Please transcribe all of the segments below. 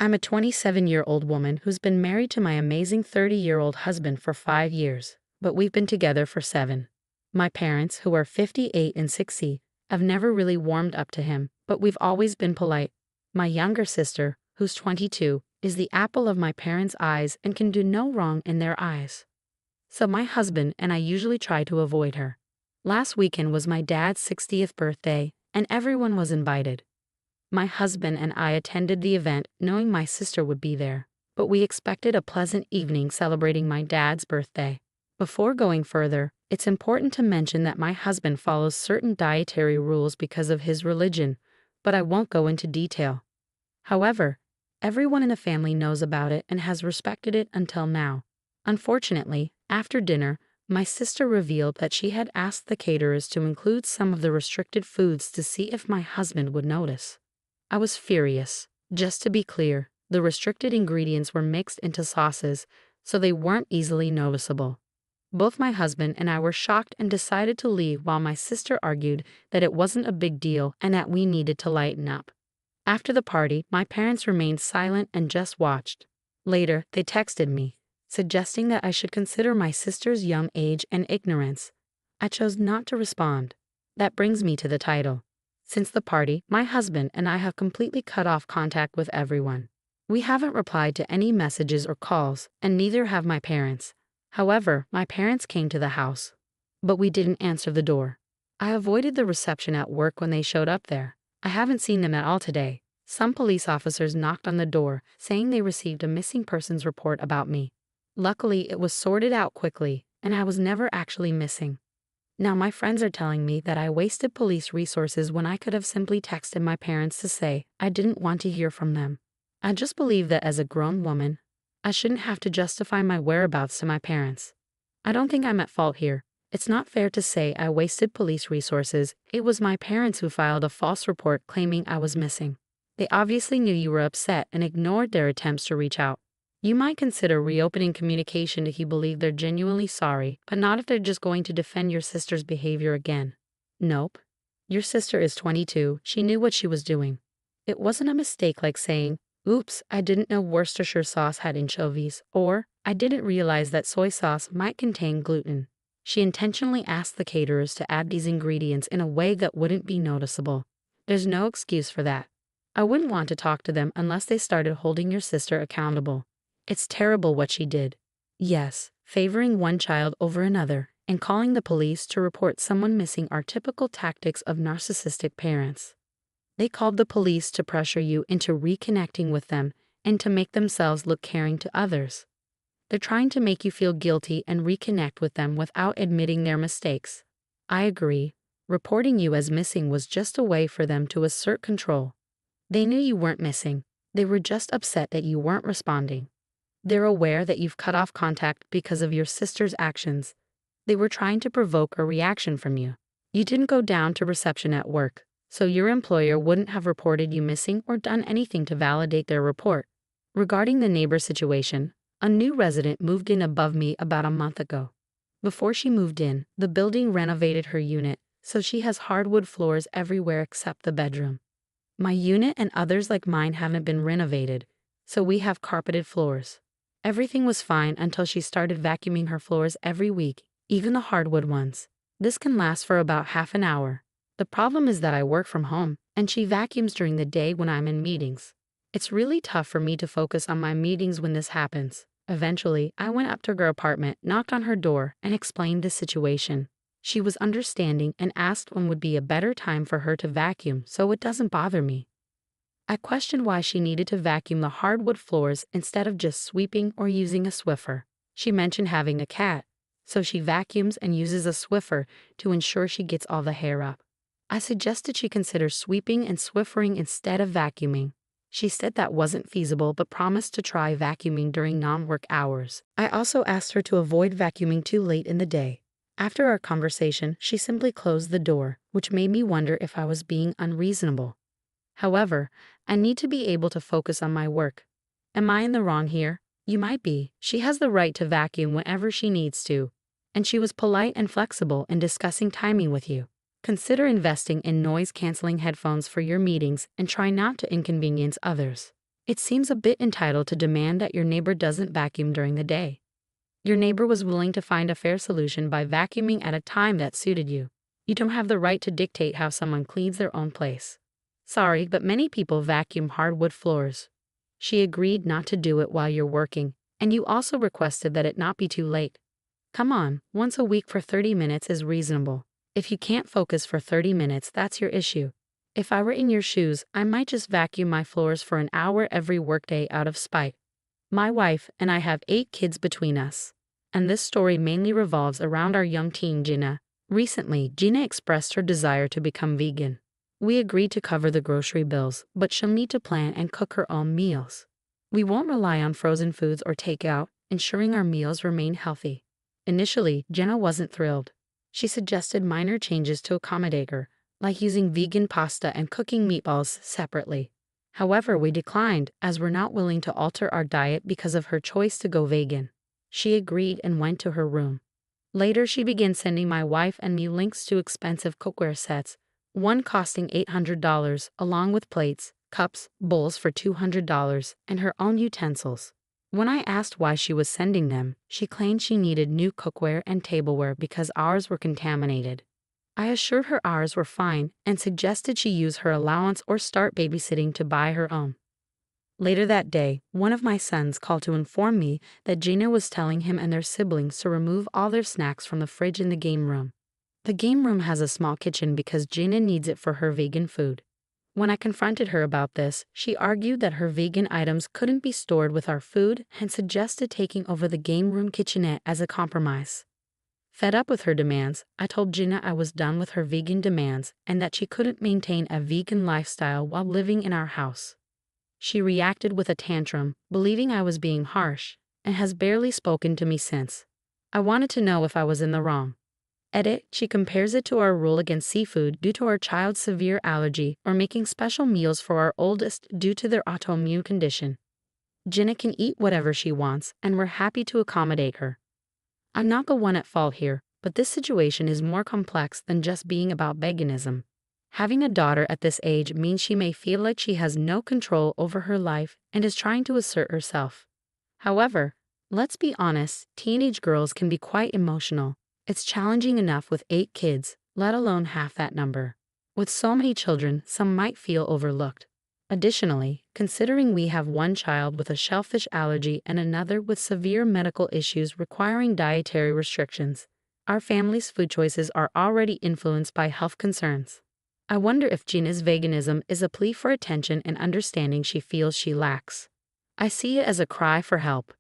I'm a 27-year-old woman who's been married to my amazing 30-year-old husband for 5 years, but we've been together for 7. My parents, who are 58 and 60, have never really warmed up to him, but we've always been polite. My younger sister, who's 22, is the apple of my parents' eyes and can do no wrong in their eyes. So my husband and I usually try to avoid her. Last weekend was my dad's 60th birthday, and everyone was invited. My husband and I attended the event knowing my sister would be there, but we expected a pleasant evening celebrating my dad's birthday. Before going further, it's important to mention that my husband follows certain dietary rules because of his religion, but I won't go into detail. However, everyone in the family knows about it and has respected it until now. Unfortunately, after dinner, my sister revealed that she had asked the caterers to include some of the restricted foods to see if my husband would notice. I was furious. Just to be clear, the restricted ingredients were mixed into sauces, so they weren't easily noticeable. Both my husband and I were shocked and decided to leave while my sister argued that it wasn't a big deal and that we needed to lighten up. After the party, my parents remained silent and just watched. Later, they texted me, suggesting that I should consider my sister's young age and ignorance. I chose not to respond. That brings me to the title. Since the party, my husband and I have completely cut off contact with everyone. We haven't replied to any messages or calls, and neither have my parents. However, my parents came to the house, but we didn't answer the door. I avoided the reception at work when they showed up there. I haven't seen them at all today. Some police officers knocked on the door, saying they received a missing persons report about me. Luckily, it was sorted out quickly, and I was never actually missing. Now my friends are telling me that I wasted police resources when I could have simply texted my parents to say I didn't want to hear from them. I just believe that as a grown woman, I shouldn't have to justify my whereabouts to my parents. I don't think I'm at fault here. It's not fair to say I wasted police resources. It was my parents who filed a false report claiming I was missing. They obviously knew you were upset and ignored their attempts to reach out. You might consider reopening communication if you believe they're genuinely sorry, but not if they're just going to defend your sister's behavior again. Nope. Your sister is 22, she knew what she was doing. It wasn't a mistake like saying, "Oops, I didn't know Worcestershire sauce had anchovies," or "I didn't realize that soy sauce might contain gluten." She intentionally asked the caterers to add these ingredients in a way that wouldn't be noticeable. There's no excuse for that. I wouldn't want to talk to them unless they started holding your sister accountable. It's terrible what she did. Yes, favoring one child over another and calling the police to report someone missing are typical tactics of narcissistic parents. They called the police to pressure you into reconnecting with them and to make themselves look caring to others. They're trying to make you feel guilty and reconnect with them without admitting their mistakes. I agree. Reporting you as missing was just a way for them to assert control. They knew you weren't missing. They were just upset that you weren't responding. They're aware that you've cut off contact because of your sister's actions. They were trying to provoke a reaction from you. You didn't go down to reception at work, so your employer wouldn't have reported you missing or done anything to validate their report. Regarding the neighbor situation, a new resident moved in above me about a month ago. Before she moved in, the building renovated her unit, so she has hardwood floors everywhere except the bedroom. My unit and others like mine haven't been renovated, so we have carpeted floors. Everything was fine until she started vacuuming her floors every week, even the hardwood ones. This can last for about half an hour. The problem is that I work from home, and she vacuums during the day when I'm in meetings. It's really tough for me to focus on my meetings when this happens. Eventually, I went up to her apartment, knocked on her door, and explained the situation. She was understanding and asked when would be a better time for her to vacuum so it doesn't bother me. I questioned why she needed to vacuum the hardwood floors instead of just sweeping or using a Swiffer. She mentioned having a cat, so she vacuums and uses a Swiffer to ensure she gets all the hair up. I suggested she consider sweeping and Swiffering instead of vacuuming. She said that wasn't feasible but promised to try vacuuming during non-work hours. I also asked her to avoid vacuuming too late in the day. After our conversation, she simply closed the door, which made me wonder if I was being unreasonable. However, I need to be able to focus on my work. Am I in the wrong here? You might be. She has the right to vacuum whenever she needs to. And she was polite and flexible in discussing timing with you. Consider investing in noise-canceling headphones for your meetings and try not to inconvenience others. It seems a bit entitled to demand that your neighbor doesn't vacuum during the day. Your neighbor was willing to find a fair solution by vacuuming at a time that suited you. You don't have the right to dictate how someone cleans their own place. Sorry, but many people vacuum hardwood floors. She agreed not to do it while you're working, and you also requested that it not be too late. Come on, once a week for 30 minutes is reasonable. If you can't focus for 30 minutes, that's your issue. If I were in your shoes, I might just vacuum my floors for an hour every workday out of spite. My wife and I have 8 kids between us. And this story mainly revolves around our young teen Gina. Recently, Gina expressed her desire to become vegan. We agreed to cover the grocery bills, but she'll need to plan and cook her own meals. We won't rely on frozen foods or takeout, ensuring our meals remain healthy. Initially, Gina wasn't thrilled. She suggested minor changes to accommodate her, like using vegan pasta and cooking meatballs separately. However, we declined, as we're not willing to alter our diet because of her choice to go vegan. She agreed and went to her room. Later, she began sending my wife and me links to expensive cookware sets, one costing $800, along with plates, cups, bowls for $200, and her own utensils. When I asked why she was sending them, she claimed she needed new cookware and tableware because ours were contaminated. I assured her ours were fine and suggested she use her allowance or start babysitting to buy her own. Later that day, one of my sons called to inform me that Gina was telling him and their siblings to remove all their snacks from the fridge in the game room. The game room has a small kitchen because Gina needs it for her vegan food. When I confronted her about this, she argued that her vegan items couldn't be stored with our food and suggested taking over the game room kitchenette as a compromise. Fed up with her demands, I told Gina I was done with her vegan demands and that she couldn't maintain a vegan lifestyle while living in our house. She reacted with a tantrum, believing I was being harsh, and has barely spoken to me since. I wanted to know if I was in the wrong. Edit, she compares it to our rule against seafood due to our child's severe allergy or making special meals for our oldest due to their autoimmune condition. Gina can eat whatever she wants, and we're happy to accommodate her. I'm not the one at fault here, but this situation is more complex than just being about veganism. Having a daughter at this age means she may feel like she has no control over her life and is trying to assert herself. However, let's be honest, teenage girls can be quite emotional. It's challenging enough with 8 kids, let alone half that number. With so many children, some might feel overlooked. Additionally, considering we have one child with a shellfish allergy and another with severe medical issues requiring dietary restrictions, our family's food choices are already influenced by health concerns. I wonder if Gina's veganism is a plea for attention and understanding she feels she lacks. I see it as a cry for help.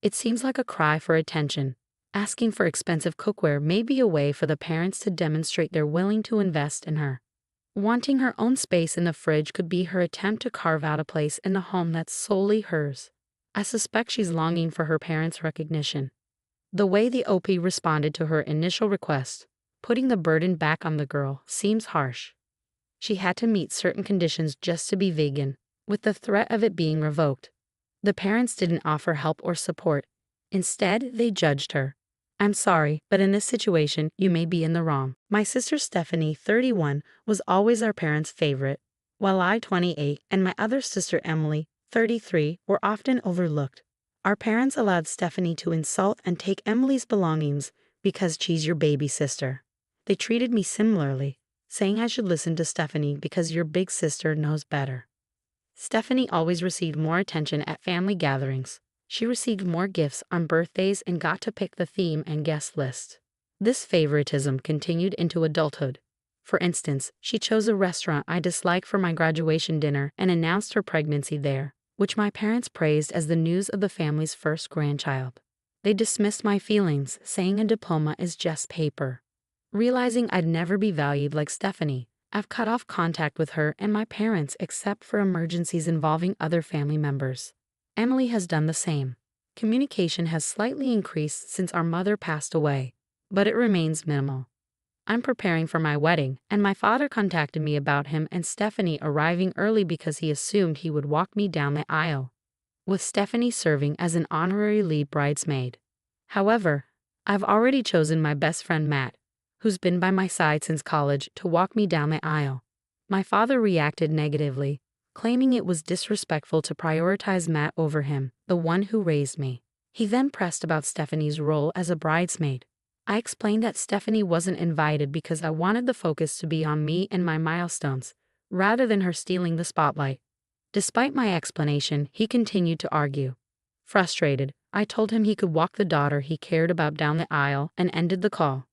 It seems like a cry for attention. Asking for expensive cookware may be a way for the parents to demonstrate they're willing to invest in her. Wanting her own space in the fridge could be her attempt to carve out a place in the home that's solely hers. I suspect she's longing for her parents' recognition. The way the OP responded to her initial request, putting the burden back on the girl, seems harsh. She had to meet certain conditions just to be vegan, with the threat of it being revoked. The parents didn't offer help or support. Instead, they judged her. I'm sorry, but in this situation, you may be in the wrong. My sister Stephanie, 31, was always our parents' favorite, while I, 28, and my other sister Emily, 33, were often overlooked. Our parents allowed Stephanie to insult and take Emily's belongings because she's your baby sister. They treated me similarly, saying I should listen to Stephanie because your big sister knows better. Stephanie always received more attention at family gatherings. She received more gifts on birthdays and got to pick the theme and guest list. This favoritism continued into adulthood. For instance, she chose a restaurant I disliked for my graduation dinner and announced her pregnancy there, which my parents praised as the news of the family's first grandchild. They dismissed my feelings, saying a diploma is just paper. Realizing I'd never be valued like Stephanie, I've cut off contact with her and my parents except for emergencies involving other family members. Emily has done the same. Communication has slightly increased since our mother passed away, but it remains minimal. I'm preparing for my wedding, and my father contacted me about him and Stephanie arriving early because he assumed he would walk me down the aisle, with Stephanie serving as an honorary lead bridesmaid. However, I've already chosen my best friend Matt, who's been by my side since college, to walk me down the aisle. My father reacted negatively, claiming it was disrespectful to prioritize Matt over him, the one who raised me. He then pressed about Stephanie's role as a bridesmaid. I explained that Stephanie wasn't invited because I wanted the focus to be on me and my milestones, rather than her stealing the spotlight. Despite my explanation, he continued to argue. Frustrated, I told him he could walk the daughter he cared about down the aisle and ended the call.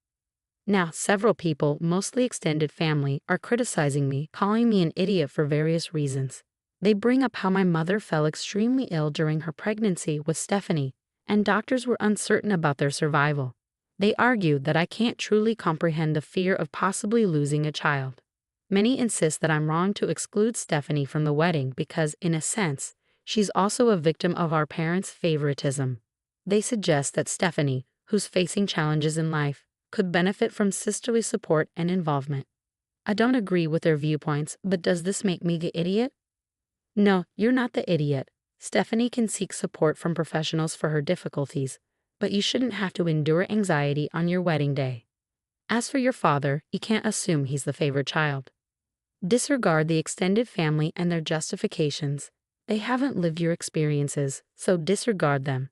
Now, several people, mostly extended family, are criticizing me, calling me an idiot for various reasons. They bring up how my mother fell extremely ill during her pregnancy with Stephanie, and doctors were uncertain about their survival. They argue that I can't truly comprehend the fear of possibly losing a child. Many insist that I'm wrong to exclude Stephanie from the wedding because, in a sense, she's also a victim of our parents' favoritism. They suggest that Stephanie, who's facing challenges in life, could benefit from sisterly support and involvement. I don't agree with their viewpoints, but does this make me the idiot? No, you're not the idiot. Stephanie can seek support from professionals for her difficulties, but you shouldn't have to endure anxiety on your wedding day. As for your father, you can't assume he's the favored child. Disregard the extended family and their justifications. They haven't lived your experiences, so disregard them.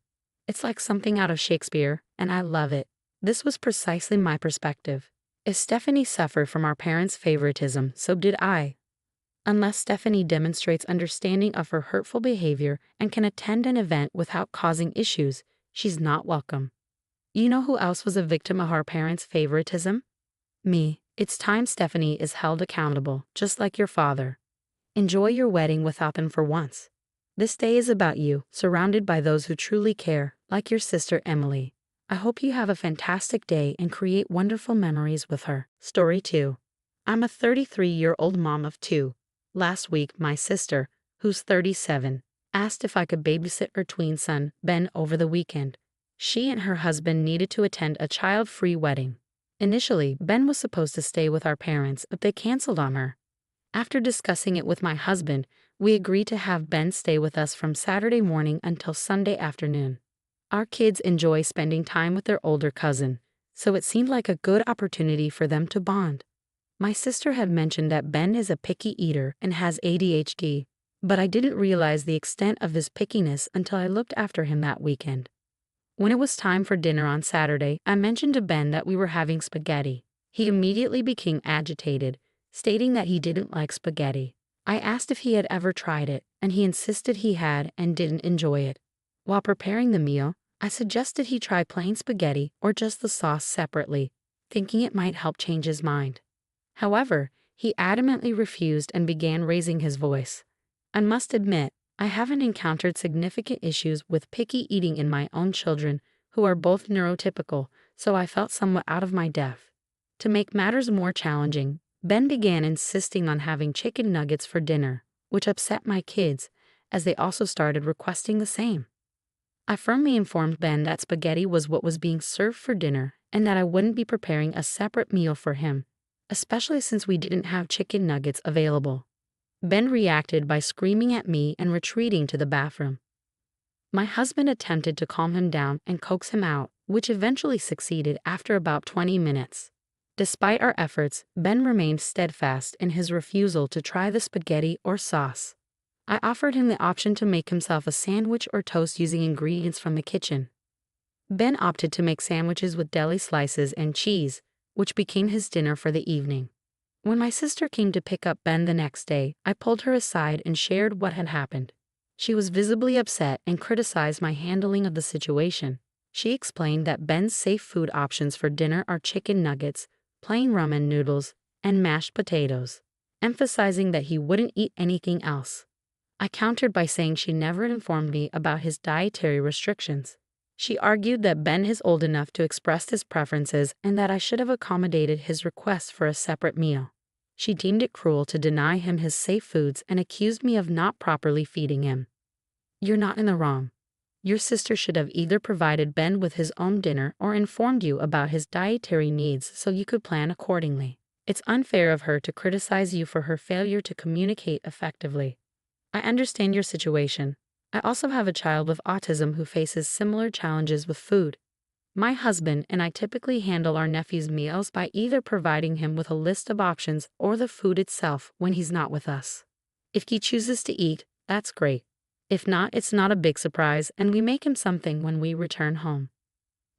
It's like something out of Shakespeare, and I love it. This was precisely my perspective. If Stephanie suffered from our parents' favoritism, so did I. Unless Stephanie demonstrates understanding of her hurtful behavior and can attend an event without causing issues, she's not welcome. You know who else was a victim of our parents' favoritism? Me. It's time Stephanie is held accountable, just like your father. Enjoy your wedding without them for once. This day is about you, surrounded by those who truly care, like your sister Emily. I hope you have a fantastic day and create wonderful memories with her. Story 2. I'm a 33-year-old mom of 2. Last week, my sister, who's 37, asked if I could babysit her tween son, Ben, over the weekend. She and her husband needed to attend a child-free wedding. Initially, Ben was supposed to stay with our parents, but they canceled on her. After discussing it with my husband, we agreed to have Ben stay with us from Saturday morning until Sunday afternoon. Our kids enjoy spending time with their older cousin, so it seemed like a good opportunity for them to bond. My sister had mentioned that Ben is a picky eater and has ADHD, but I didn't realize the extent of his pickiness until I looked after him that weekend. When it was time for dinner on Saturday, I mentioned to Ben that we were having spaghetti. He immediately became agitated, stating that he didn't like spaghetti. I asked if he had ever tried it, and he insisted he had and didn't enjoy it. While preparing the meal, I suggested he try plain spaghetti or just the sauce separately, thinking it might help change his mind. However, he adamantly refused and began raising his voice. I must admit, I haven't encountered significant issues with picky eating in my own children, who are both neurotypical, so I felt somewhat out of my depth. To make matters more challenging, Ben began insisting on having chicken nuggets for dinner, which upset my kids, as they also started requesting the same. I firmly informed Ben that spaghetti was what was being served for dinner and that I wouldn't be preparing a separate meal for him, especially since we didn't have chicken nuggets available. Ben reacted by screaming at me and retreating to the bathroom. My husband attempted to calm him down and coax him out, which eventually succeeded after about 20 minutes. Despite our efforts, Ben remained steadfast in his refusal to try the spaghetti or sauce. I offered him the option to make himself a sandwich or toast using ingredients from the kitchen. Ben opted to make sandwiches with deli slices and cheese, which became his dinner for the evening. When my sister came to pick up Ben the next day, I pulled her aside and shared what had happened. She was visibly upset and criticized my handling of the situation. She explained that Ben's safe food options for dinner are chicken nuggets, plain ramen noodles, and mashed potatoes, emphasizing that he wouldn't eat anything else. I countered by saying she never informed me about his dietary restrictions. She argued that Ben is old enough to express his preferences and that I should have accommodated his request for a separate meal. She deemed it cruel to deny him his safe foods and accused me of not properly feeding him. You're not in the wrong. Your sister should have either provided Ben with his own dinner or informed you about his dietary needs so you could plan accordingly. It's unfair of her to criticize you for her failure to communicate effectively. I understand your situation. I also have a child with autism who faces similar challenges with food. My husband and I typically handle our nephew's meals by either providing him with a list of options or the food itself when he's not with us. If he chooses to eat, that's great. If not, it's not a big surprise, and we make him something when we return home.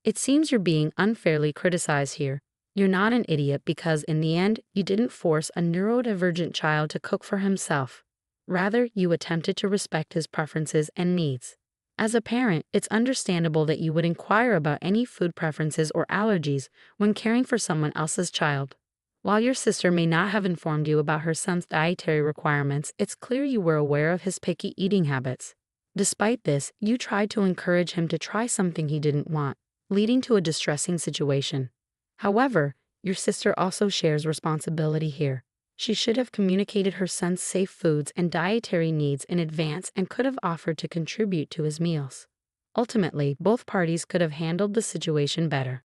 It seems you're being unfairly criticized here. You're not an idiot because in the end, you didn't force a neurodivergent child to cook for himself. Rather, you attempted to respect his preferences and needs. As a parent, it's understandable that you would inquire about any food preferences or allergies when caring for someone else's child. While your sister may not have informed you about her son's dietary requirements, it's clear you were aware of his picky eating habits. Despite this, you tried to encourage him to try something he didn't want, leading to a distressing situation. However, your sister also shares responsibility here. She should have communicated her son's safe foods and dietary needs in advance and could have offered to contribute to his meals. Ultimately, both parties could have handled the situation better.